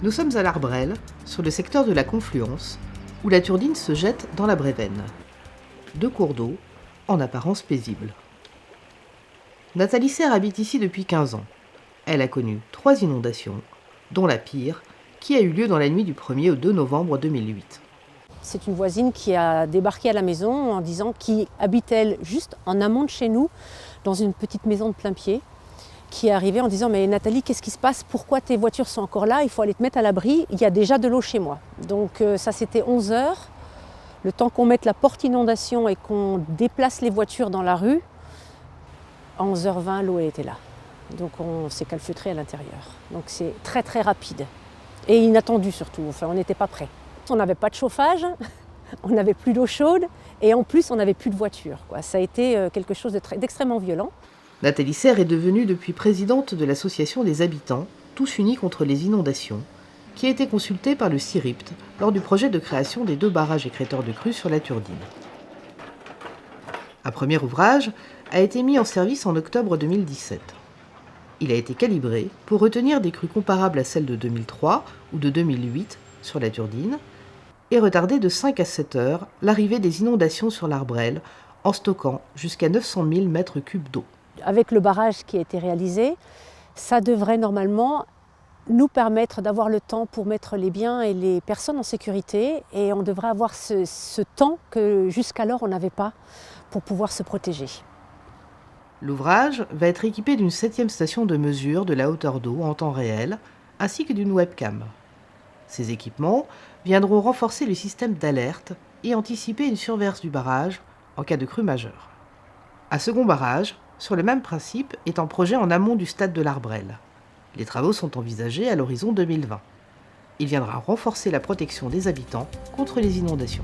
Nous sommes à l'Arbrelle, sur le secteur de la Confluence, où la Turdine se jette dans la Brévenne. Deux cours d'eau, en apparence paisibles. Nathalie Serre habite ici depuis 15 ans. Elle a connu 3 inondations, dont la pire, qui a eu lieu dans la nuit du 1er au 2 novembre 2008. C'est une voisine qui a débarqué à la maison en disant qui habite elle juste en amont de chez nous, dans une petite maison de plein pied, qui est arrivée en disant « Mais Nathalie, qu'est-ce qui se passe? Pourquoi tes voitures sont encore là? Il faut aller te mettre à l'abri, il y a déjà de l'eau chez moi. » Donc ça c'était 11 heures, le temps qu'on mette la porte inondation et qu'on déplace les voitures dans la rue, à 11h20 l'eau était là. Donc on s'est calfeutré à l'intérieur. Donc c'est très très rapide et inattendu surtout, enfin on n'était pas prêts. On n'avait pas de chauffage, on n'avait plus d'eau chaude et en plus on n'avait plus de voiture. Ça a été quelque chose d'extrêmement violent. Nathalie Serre est devenue depuis présidente de l'association des habitants, tous unis contre les inondations, qui a été consultée par le CIRIPT lors du projet de création des 2 barrages écrêteurs de crues sur la Turdine. Un premier ouvrage a été mis en service en octobre 2017. Il a été calibré pour retenir des crues comparables à celles de 2003 ou de 2008 sur la Turdine et retarder de 5 à 7 heures l'arrivée des inondations sur l'Arbrelle en stockant jusqu'à 900 000 mètres cubes d'eau. Avec le barrage qui a été réalisé, ça devrait normalement nous permettre d'avoir le temps pour mettre les biens et les personnes en sécurité et on devrait avoir ce temps que jusqu'alors on n'avait pas pour pouvoir se protéger. L'ouvrage va être équipé d'une 7e station de mesure de la hauteur d'eau en temps réel ainsi que d'une webcam. Ces équipements viendront renforcer le système d'alerte et anticiper une surverse du barrage en cas de crue majeure. Un second barrage, sur le même principe, est en projet en amont du stade de l'Arbrelle. Les travaux sont envisagés à l'horizon 2020. Il viendra renforcer la protection des habitants contre les inondations.